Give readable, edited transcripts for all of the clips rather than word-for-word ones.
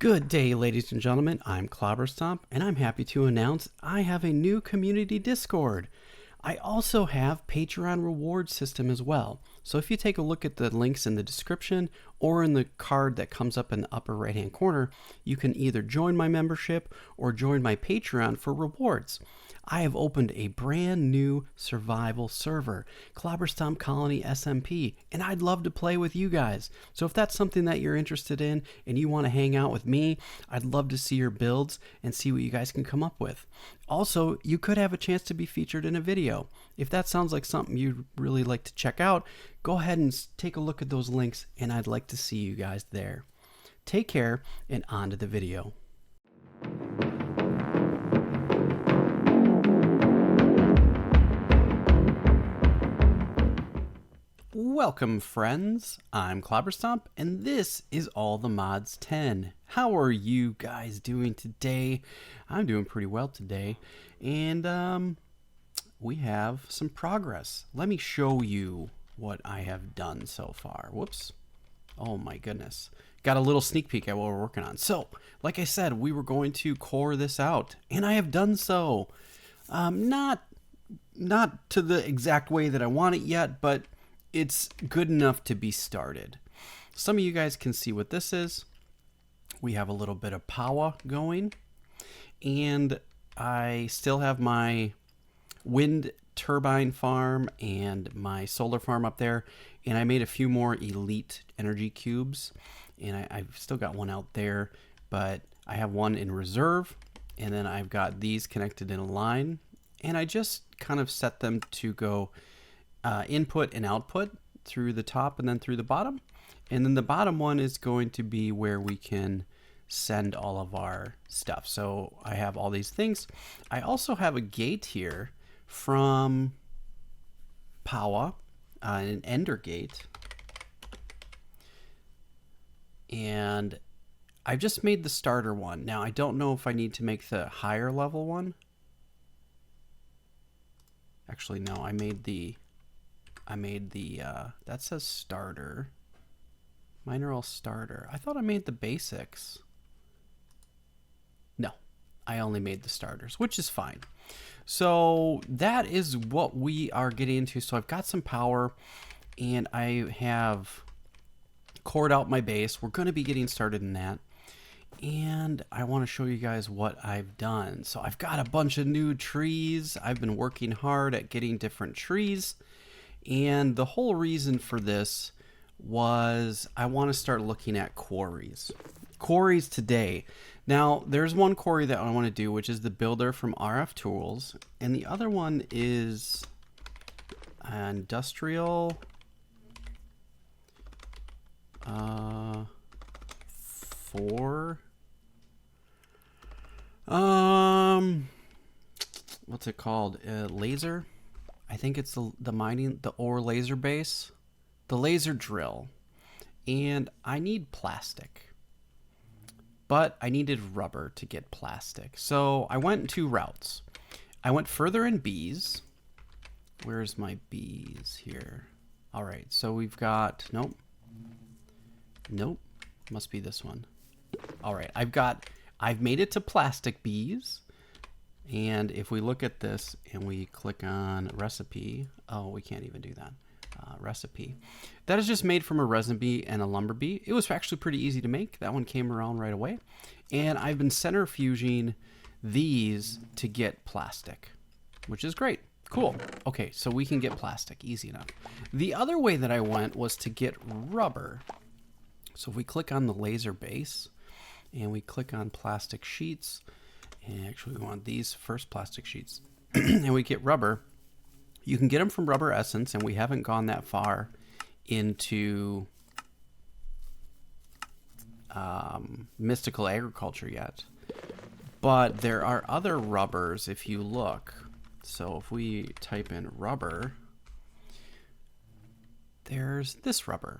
Good day, ladies and gentlemen. I'm Clobberstomp, and I'm happy to announce I have a new community Discord. I also have Patreon reward system as well. So if you take a look at the links in the description or in the card that comes up in the upper right hand corner, you can either join my membership or join my Patreon for rewards. I have opened a brand new survival server, Clobberstomp Colony SMP, and I'd love to play with you guys. So if that's something that you're interested in and you want to hang out with me, I'd love to see your builds and see what you guys can come up with. Also, you could have a chance to be featured in a video. If that sounds like something you'd really like to check out, go ahead and take a look at those links, and I'd like to see you guys there. Take care, and on to the video. Welcome, friends. I'm Clobberstomp, and this is All the Mods 10. How are you guys doing today? I'm doing pretty well today, and we have some progress. Let me show you what I have done so far. Whoops. Oh my goodness. Got a little sneak peek at what we're working on. So, like I said, we were going to core this out, and I have done so. Not to the exact way that I want it yet, but it's good enough to be started. Some of you guys can see what this is. We have a little bit of power going, and I still have my wind turbine farm and my solar farm up there, and I made a few more elite energy cubes, and I've still got one out there, but I have one in reserve, and then I've got these connected in a line, and I just kind of set them to go input and output through the top and then through the bottom. And then the bottom one is going to be where we can send all of our stuff. So I have all these things. I also have a gate here from Power, an ender gate. And I've just made the starter one. Now I don't know if I need to make the higher level one. Actually, no, I made the that says starter. Mine are all starter. I thought I made the basics. No, I only made the starters, which is fine. So that is what we are getting into. So I've got some power, and I have cored out my base. We're going to be getting started in that. And I want to show you guys what I've done. So I've got a bunch of new trees. I've been working hard at getting different trees. And the whole reason for this was I want to start looking at quarries. Quarries today. Now, there's one quarry that I want to do, which is the builder from RFTools. And the other one is industrial. What's it called? Laser? I think it's the mining, the ore laser base, the laser drill. And I need plastic, but I needed rubber to get plastic. So I went 2 routes. I went further in bees. Where's my bees here? All right, so we've got, nope, must be this one. All right, I've made it to plastic bees. And if we look at this and we click on recipe, oh, we can't even do that. Recipe. That is just made from a resin bee and a lumber bee. It was actually pretty easy to make. That one came around right away. And I've been centrifuging these to get plastic, which is great. Cool. Okay, so we can get plastic, easy enough. The other way that I went was to get rubber. So if we click on the laser base and we click on plastic sheets, and actually we want these first plastic sheets, and we get rubber. You can get them from Rubber Essence, and we haven't gone that far into mystical agriculture yet. But there are other rubbers if you look. So if we type in rubber, there's this rubber,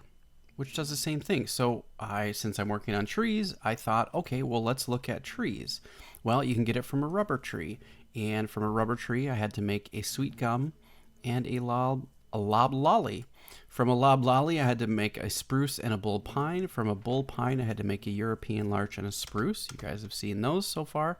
which does the same thing. So since I'm working on trees, I thought, okay, well, let's look at trees. Well, you can get it from a rubber tree. And from a rubber tree, I had to make a sweet gum and a loblolly. From a loblolly, I had to make a spruce and a bull pine. From a bull pine, I had to make a European larch and a spruce. You guys have seen those so far.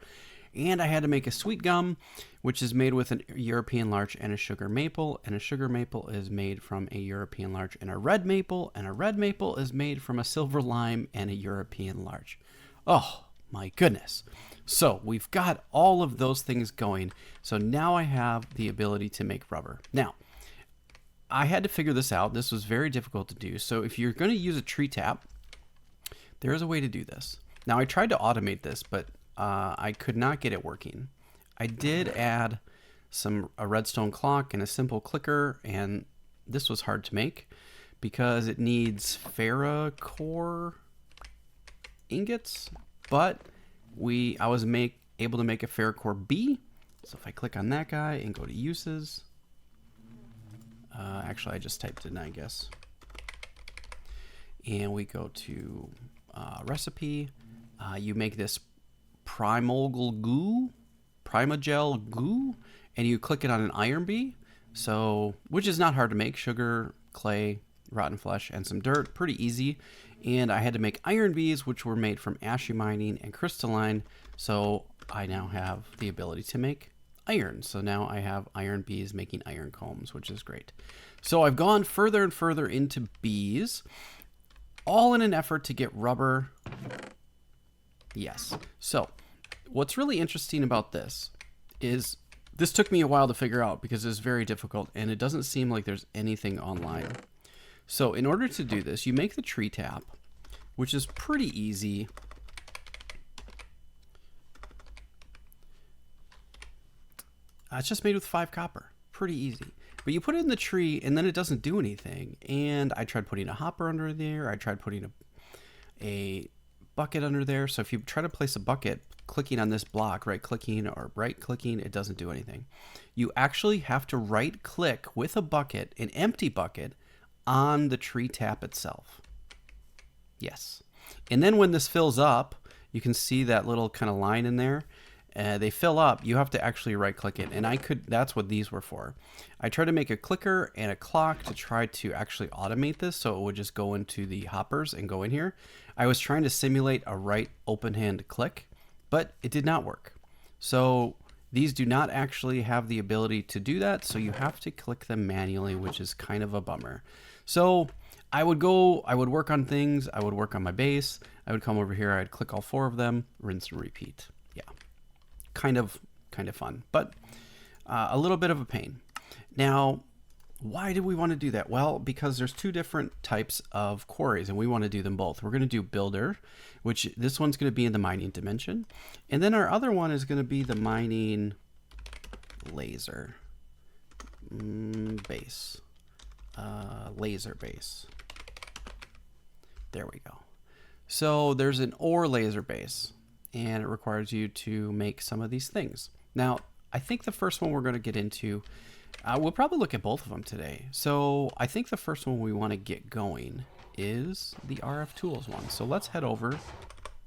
And I had to make a sweet gum, which is made with a European larch and a sugar maple. And a sugar maple is made from a European larch and a red maple. And a red maple is made from a silver lime and a European larch. Oh, my goodness. So we've got all of those things going. So now I have the ability to make rubber. Now, I had to figure this out. This was very difficult to do. So if you're going to use a tree tap, there is a way to do this. Now, I tried to automate this, but I could not get it working. I did add a redstone clock and a simple clicker, and this was hard to make because it needs ferrocore ingots, but I was able to make a ferrocore B. So if I click on that guy and go to uses, actually I just typed it in, I guess, and we go to recipe, you make this primogel goo, and you click it on an iron bee, which is not hard to make. Sugar, clay, rotten flesh, and some dirt, pretty easy. And I had to make iron bees, which were made from ashy mining and crystalline, so I now have the ability to make iron. So now I have iron bees making iron combs, which is great. So I've gone further and further into bees, all in an effort to get rubber. Yes. So what's really interesting about this is this took me a while to figure out because it's very difficult and it doesn't seem like there's anything online. So in order to do this, you make the tree tap, which is pretty easy. It's just made with 5 copper. Pretty easy. But you put it in the tree and then it doesn't do anything. And I tried putting a hopper under there. I tried putting a bucket under there. So if you try to place a bucket, clicking on this block, right-clicking or right-clicking, it doesn't do anything. You actually have to right-click with a bucket, an empty bucket, on the tree tap itself. Yes. And then when this fills up, you can see that little kind of line in there. They fill up. You have to actually right-click it. And that's what these were for. I tried to make a clicker and a clock to try to actually automate this so it would just go into the hoppers and go in here. I was trying to simulate a right open hand click, but it did not work. So these do not actually have the ability to do that. So you have to click them manually, which is kind of a bummer. So I would work on things. I would work on my base. I would come over here. I'd click all 4 of them, rinse and repeat. Yeah. Kind of fun, but a little bit of a pain. Now, why do we want to do that? Well, because there's 2 different types of quarries and we want to do them both. We're going to do builder, which this one's going to be in the mining dimension. And then our other one is going to be the mining laser base, laser base. There we go. So there's an ore laser base and it requires you to make some of these things. Now, I think the first one we're going to get into, we'll probably look at both of them today. So I think the first one we want to get going is the RFTools one. So let's head over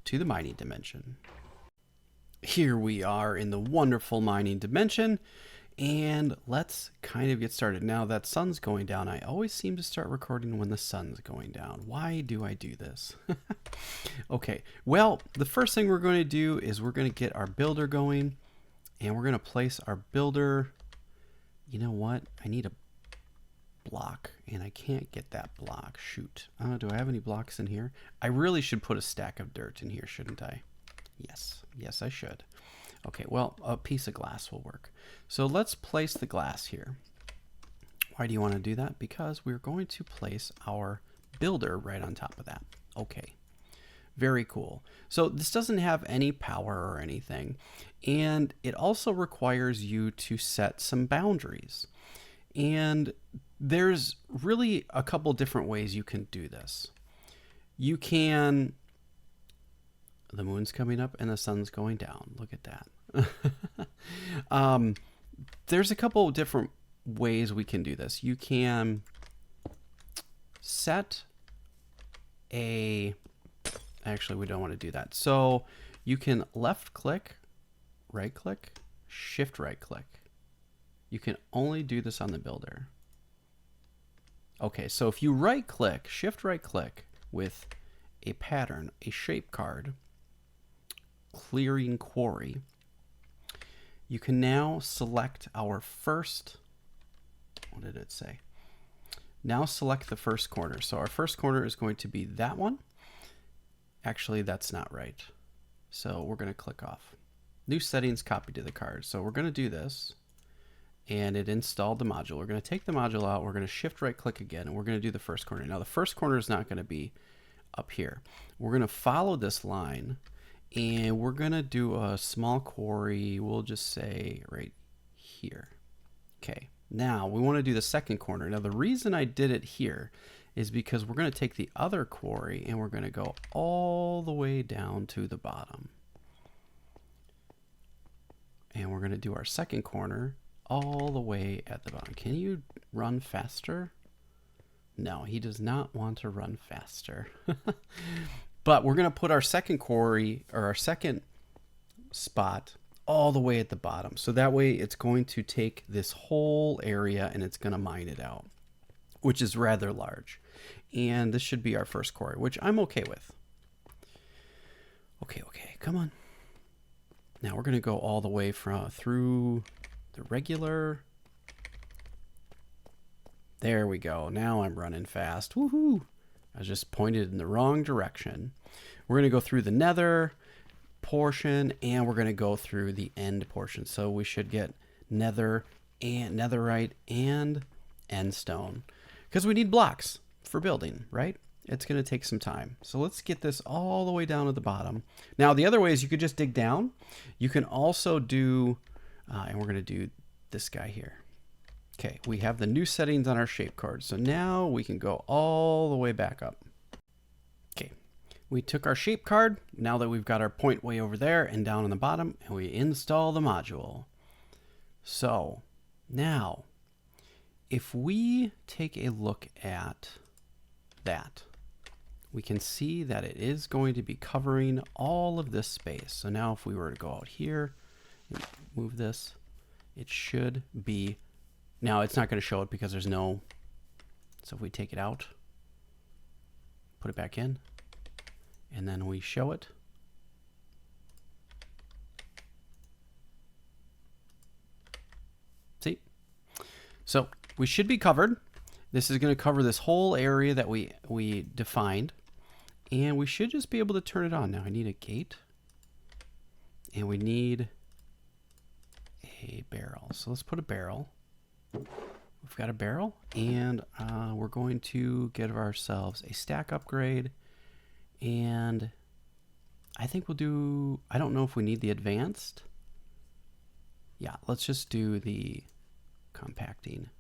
to the mining dimension. Here we are in the wonderful mining dimension, and let's kind of get started. Now that sun's going down, I always seem to start recording when the sun's going down. Why do I do this? Okay, well, the first thing we're going to do is we're going to get our builder going, and we're going to place our builder. You know what? I need a block, and I can't get that block. Shoot. Do I have any blocks in here? I really should put a stack of dirt in here, shouldn't I? Yes. Yes, I should. Okay, well, a piece of glass will work. So let's place the glass here. Why do you want to do that? Because we're going to place our builder right on top of that. Okay. Very cool. So this doesn't have any power or anything. And it also requires you to set some boundaries. And there's really a couple different ways you can do this. You can... The moon's coming up and the sun's going down. Look at that. There's a couple different ways we can do this. You can set a... Actually, we don't want to do that. So you can left click, right click, shift right click. You can only do this on the builder. Okay, so if you right click, shift right click with a pattern, a shape card, clearing quarry, you can now select our first, what did it say? Now select the first corner. So our first corner is going to be that one. Actually, that's not right. So we're going to click off. New settings, copy to the card. So we're going to do this. And it installed the module. We're going to take the module out. We're going to shift right click again. And we're going to do the first corner. Now the first corner is not going to be up here. We're going to follow this line. And we're going to do a small quarry. We'll just say right here. Okay. Now we want to do the second corner. Now the reason I did it here is because we're going to take the other quarry and we're going to go all the way down to the bottom. And we're going to do our second corner all the way at the bottom. Can you run faster? No, he does not want to run faster. But we're going to put our second quarry, or our second spot, all the way at the bottom. So that way it's going to take this whole area and it's going to mine it out, which is rather large. And this should be our first quarry, which I'm okay with. Okay, come on. Now we're going to go all the way through the regular. There we go. Now I'm running fast. Woohoo! I was just pointed in the wrong direction. We're going to go through the nether portion and we're going to go through the end portion. So we should get nether and netherite and end stone because we need blocks for building, right? It's going to take some time. So let's get this all the way down to the bottom. Now, the other way is you could just dig down. You can also do, and we're going to do this guy here. Okay, we have the new settings on our shape card. So now we can go all the way back up. Okay, we took our shape card. Now that we've got our point way over there and down on the bottom, and we install the module. So now, if we take a look at that, we can see that it is going to be covering all of this space. So now if we were to go out here and move this, it should be, now it's not going to show it because there's no, so if we take it out, put it back in, and then we show it, see? So we should be covered. This is going to cover this whole area that we defined. And we should just be able to turn it on. Now I need a gate. And we need a barrel. So let's put a barrel. We've got a barrel. And we're going to give ourselves a stack upgrade. And I think we'll do, I don't know if we need the advanced. Yeah, let's just do the compacting.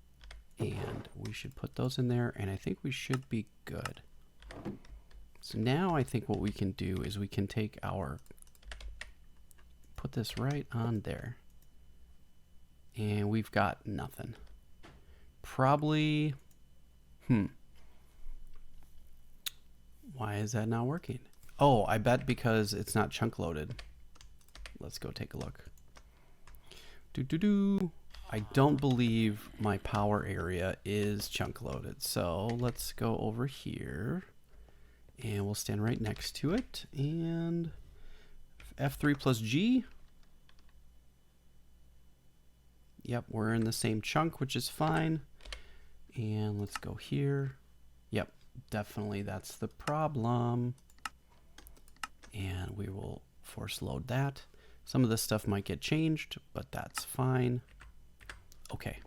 And we should put those in there, and I think we should be good. So now I think what we can do is we can take our, put this right on there. And we've got nothing. Probably, why is that not working? Oh, I bet because it's not chunk loaded. Let's go take a look. I don't believe my power area is chunk loaded. So let's go over here and we'll stand right next to it and F3 plus G. Yep, we're in the same chunk, which is fine. And let's go here. Yep, definitely that's the problem. And we will force load that. Some of this stuff might get changed, but that's fine. Okay,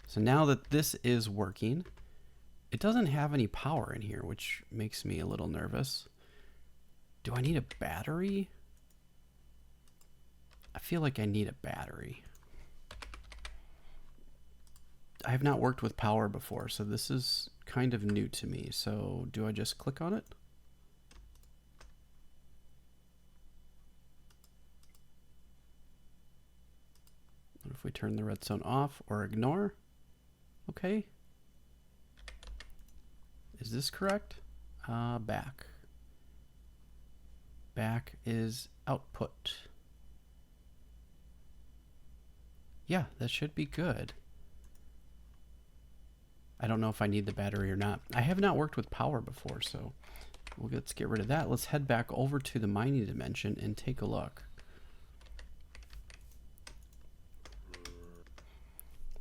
so now that this is working, it doesn't have any power in here, which makes me a little nervous. Do I need a battery? I feel like I need a battery. I have not worked with power before, so this is kind of new to me. So do I just click on it? What if we turn the redstone off or ignore? Okay. Is this correct? Back. Back is output. Yeah, that should be good. I don't know if I need the battery or not. I have not worked with power before, so let's get rid of that. Let's head back over to the mining dimension and take a look.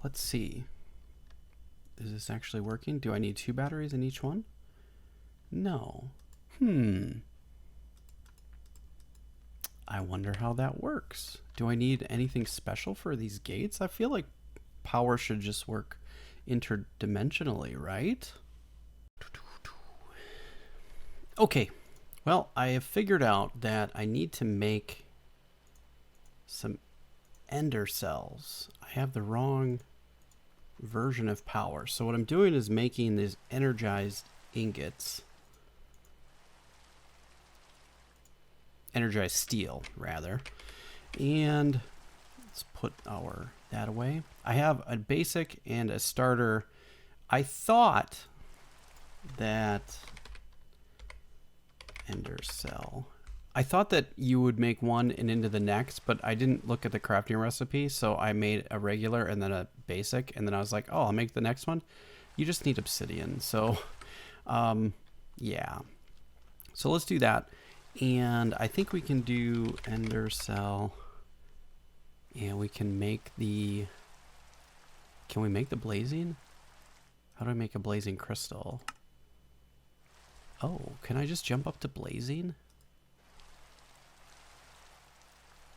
Let's see. Is this actually working? Do I need 2 batteries in each one? No. I wonder how that works. Do I need anything special for these gates? I feel like power should just work interdimensionally, right? Okay. Well, I have figured out that I need to make some ender cells. I have the wrong version of power. So what I'm doing is making these energized ingots. Energized steel, rather. And let's put that away. I have a basic and a starter. I thought that ender cell. I thought that you would make one and into the next, but I didn't look at the crafting recipe, so I made a regular and then a basic, and then I was like, oh, I'll make the next one. You just need obsidian, so yeah. So let's do that, and I think we can do ender cell, and we can make the... Can we make the blazing? How do I make a blazing crystal? Oh, can I just jump up to blazing?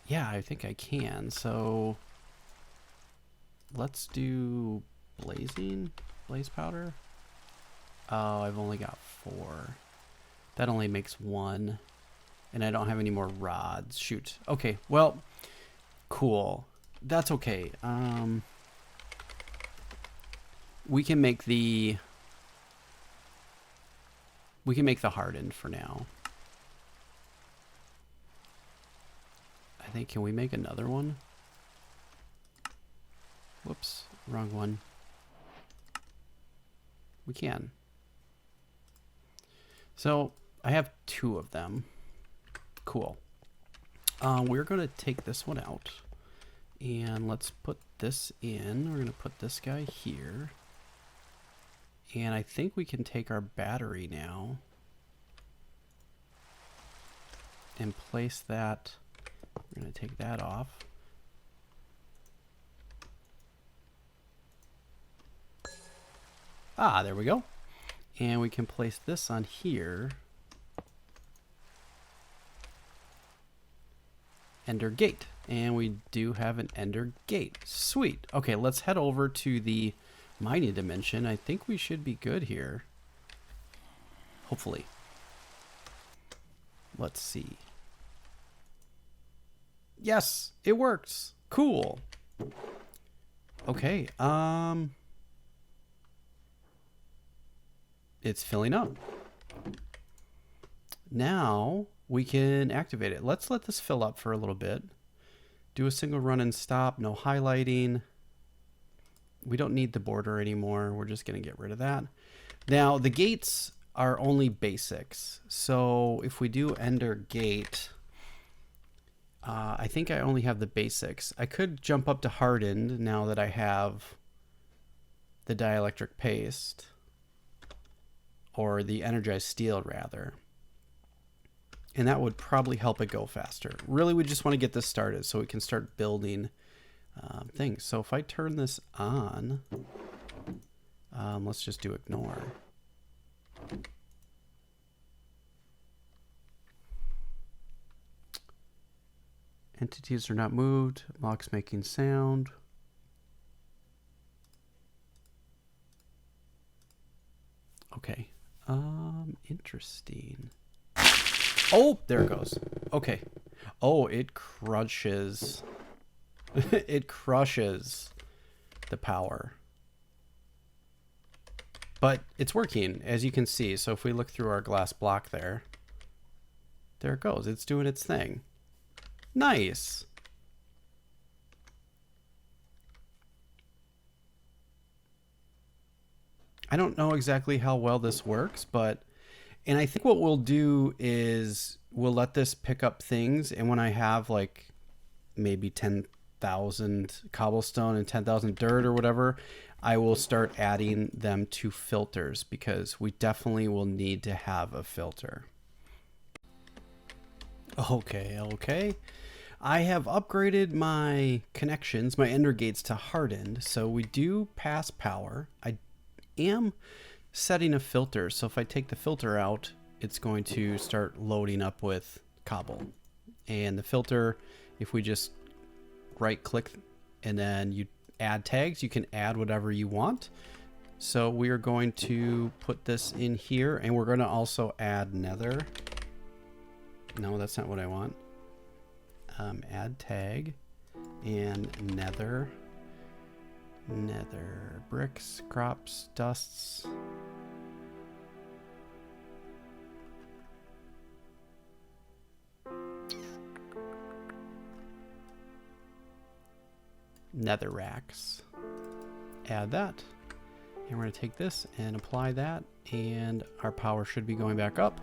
Yeah, I think I can. So let's do blazing, blaze powder. Oh, I've only got 4. That only makes 1. And I don't have any more rods. Shoot. Okay, well, cool. That's okay. We can make the hardened for now. I think, can we make another one? Whoops, wrong one. We can. So I have 2 of them. Cool. We're going to take this one out, and let's put this in. We're going to put this guy here, and I think we can take our battery now and place that. We're going to take that off. Ah, there we go. And we can place this on here. Ender gate. And we do have an ender gate. Sweet. Okay, let's head over to the mining dimension. I think we should be good here. Hopefully. Let's see. Yes, it works. Cool. Okay, it's filling up. Now we can activate it. Let's let this fill up for a little bit. Do a single run and stop, no highlighting. We don't need the border anymore. We're just gonna get rid of that. Now the gates are only basics. So if we do ender gate, I think I only have the basics. I could jump up to hardened now that I have the dielectric paste, or the energized steel rather. And that would probably help it go faster. Really, we just want to get this started so we can start building things. So if I turn this on, let's just do ignore. Entities are not moved. Blocks making sound. Okay. Interesting. Oh, there it goes. Okay. Oh, it crushes. It crushes the power. But it's working, as you can see. So if we look through our glass block there, there it goes. It's doing its thing. Nice. I don't know exactly how well this works, and I think what we'll do is we'll let this pick up things, and when I have like maybe 10,000 cobblestone and 10,000 dirt or whatever, I will start adding them to filters because we definitely will need to have a filter. Okay. I have upgraded my connections, my ender gates to hardened, so we do pass power. I am setting a filter, so if I take the filter out, it's going to start loading up with cobble. And the filter, if we just right click and then you add tags, you can add whatever you want. So we are going to put this in here, and we're going to also add nether. No, that's not what I want. Add tag and nether bricks, crops, dusts. Nether racks. Add that. And we're going to take this and apply that, and our power should be going back up.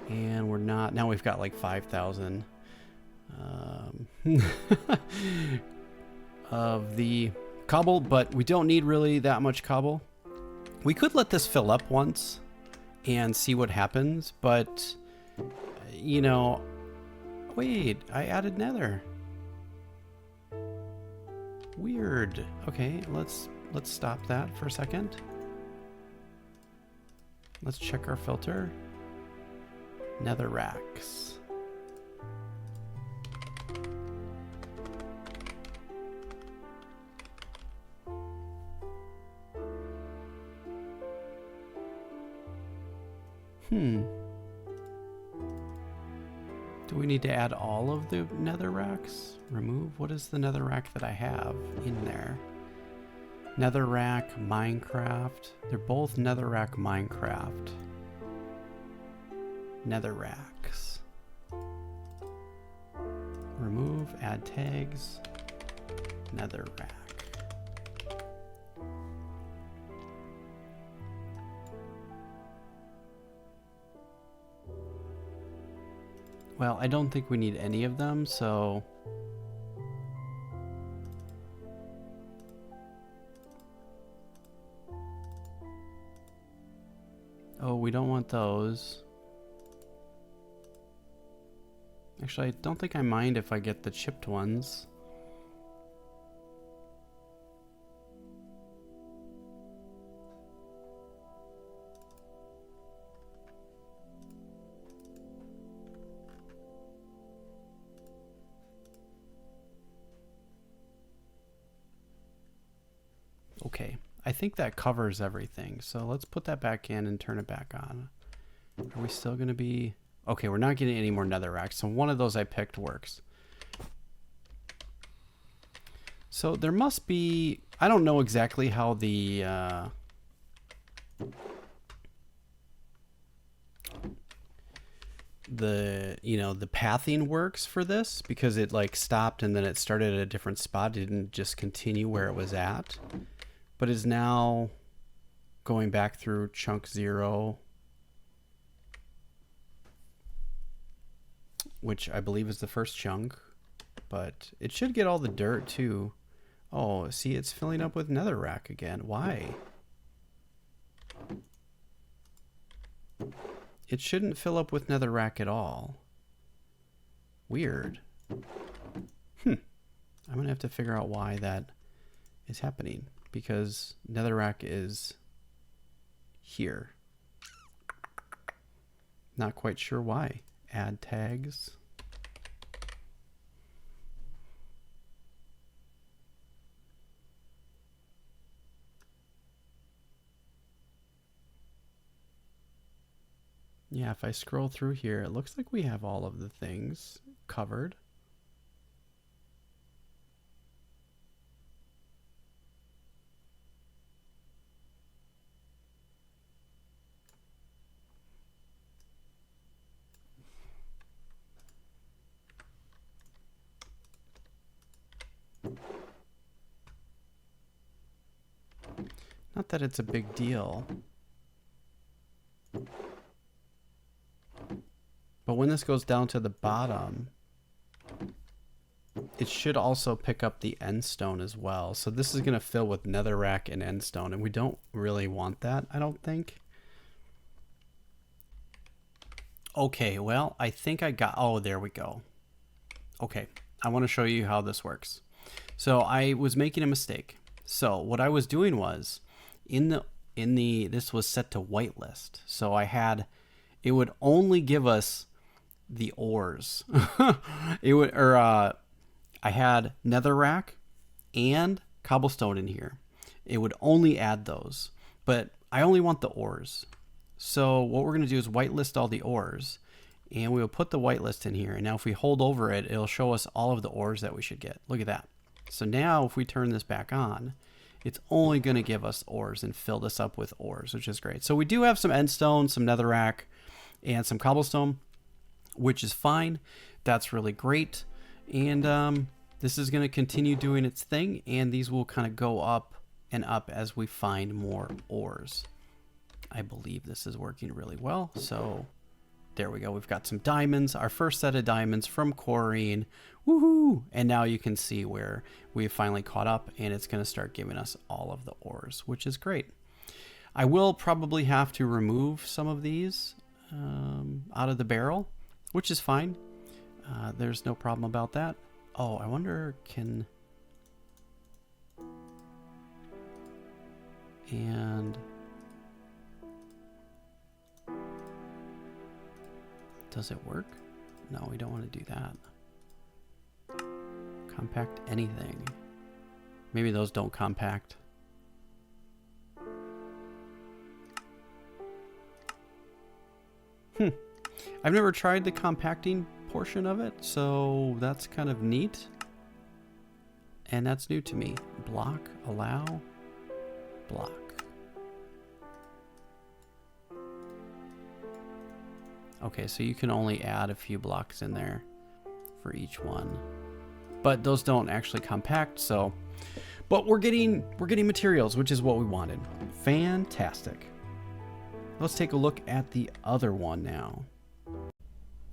And we're not. Now we've got like 5,000 of the cobble, but we don't need really that much cobble. We could let this fill up once and see what happens, but you know, wait, I added nether. Weird. Okay, let's stop that for a second. Let's check our filter. Nether racks. Do we need to add all of the nether racks? Remove? What is the nether rack that I have in there? Nether rack, Minecraft. They're both nether rack, Minecraft. Nether racks. Remove, add tags. Nether rack. Well, I don't think we need any of them, so oh, we don't want those. Actually, I don't think I mind if I get the chipped ones. Okay, I think that covers everything. So let's put that back in and turn it back on. Are we still going to be... Okay, we're not getting any more nether racks. So one of those I picked works. So there must be... I don't know exactly how the... the pathing works for this, because it like stopped and then it started at a different spot. It didn't just continue where it was at, but is now going back through chunk 0, which I believe is the first chunk, but it should get all the dirt too. Oh, see, it's filling up with netherrack again. Why? It shouldn't fill up with netherrack at all. Weird. I'm gonna have to figure out why that is happening, because netherrack is here. Not quite sure why. Add tags. Yeah, if I scroll through here, it looks like we have all of the things covered. Not that it's a big deal. But when this goes down to the bottom, it should also pick up the end stone as well. So this is going to fill with netherrack and end stone, and we don't really want that, I don't think. Okay, well, I think I got, oh, there we go. Okay, I want to show you how this works. So I was making a mistake. So what I was doing was, this was set to whitelist. So it would only give us the ores. I had netherrack and cobblestone in here. It would only add those, but I only want the ores. So what we're going to do is whitelist all the ores, and we will put the whitelist in here. And now if we hold over it, it'll show us all of the ores that we should get. Look at that. So now if we turn this back on, it's only going to give us ores and fill this up with ores, which is great. So we do have some endstone, some netherrack, and some cobblestone, which is fine. That's really great. And this is going to continue doing its thing, and these will kind of go up and up as we find more ores. I believe this is working really well. So there we go. We've got some diamonds, our first set of diamonds from quarrying. Woohoo! And now you can see where we've finally caught up, and it's going to start giving us all of the ores, which is great. I will probably have to remove some of these out of the barrel, which is fine. There's no problem about that. Oh, I wonder, and does it work? No, we don't want to do that. Compact anything. Maybe those don't compact. I've never tried the compacting portion of it, so that's kind of neat. And that's new to me. Block, allow, block. Okay, so you can only add a few blocks in there for each one. But those don't actually compact, so but we're getting materials, which is what we wanted. Fantastic. Let's take a look at the other one now.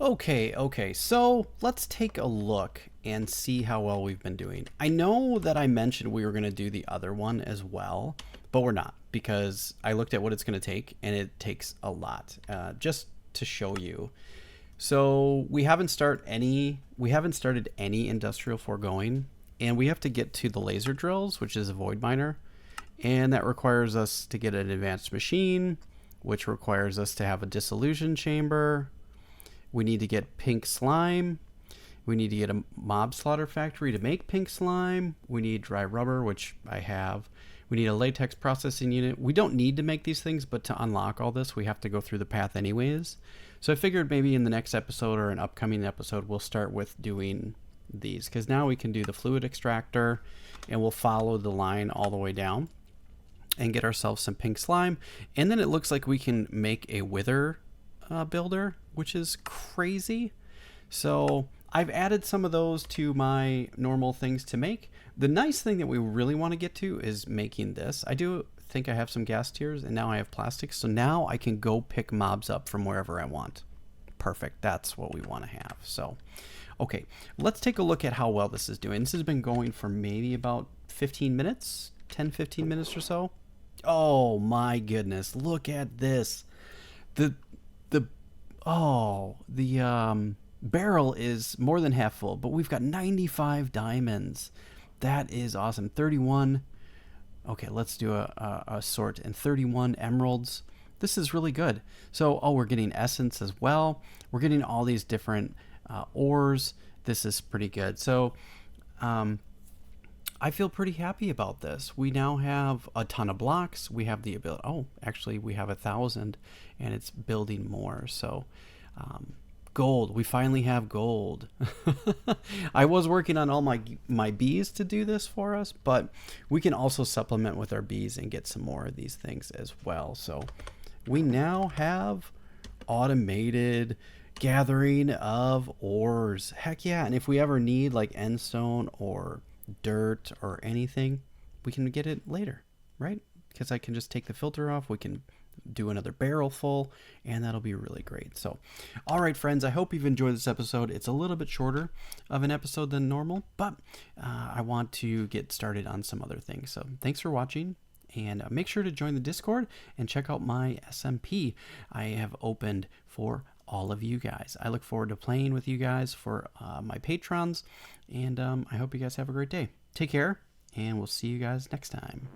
Okay, so let's take a look and see how well we've been doing. I know that I mentioned we were going to do the other one as well, but we're not, because I looked at what it's going to take, and it takes a lot. Just to show you. So we haven't started any industrial foregoing, and we have to get to the laser drills, which is a void miner, and that requires us to get an advanced machine, which requires us to have a dissolution chamber. We need to get pink slime. We need to get a mob slaughter factory to make pink slime. We need dry rubber, which I have. We need a latex processing unit. We don't need to make these things, but to unlock all this, we have to go through the path anyways. So I figured maybe in the next episode or an upcoming episode, we'll start with doing these, because now we can do the fluid extractor, and we'll follow the line all the way down and get ourselves some pink slime. And then it looks like we can make a wither builder, which is crazy. So I've added some of those to my normal things to make. The nice thing that we really want to get to is making this. I do think I have some gas tiers, and now I have plastics. So now I can go pick mobs up from wherever I want. Perfect. That's what we want to have. So, okay, let's take a look at how well this is doing. This has been going for maybe about 15 minutes, 10, 15 minutes or so. Oh my goodness. Look at this. The barrel is more than half full, but we've got 95 diamonds. That is awesome. 31. Okay, let's do a sort, and 31 emeralds. This is really good. So, we're getting essence as well. We're getting all these different ores. This is pretty good. So, I feel pretty happy about this. We now have a ton of blocks. We have the ability. Oh, actually, we have 1,000, and it's building more. So, gold. We finally have gold. I was working on all my bees to do this for us, but we can also supplement with our bees and get some more of these things as well. So we now have automated gathering of ores. Heck yeah. And if we ever need like endstone or dirt or anything, we can get it later, right? Because I can just take the filter off. We can do another barrel full, and that'll be really great. So, all right, friends, I hope you've enjoyed this episode. It's a little bit shorter of an episode than normal, but I want to get started on some other things. So thanks for watching, and make sure to join the Discord and check out my SMP I have opened for all of you guys. I look forward to playing with you guys for my patrons, and I hope you guys have a great day. Take care, and we'll see you guys next time.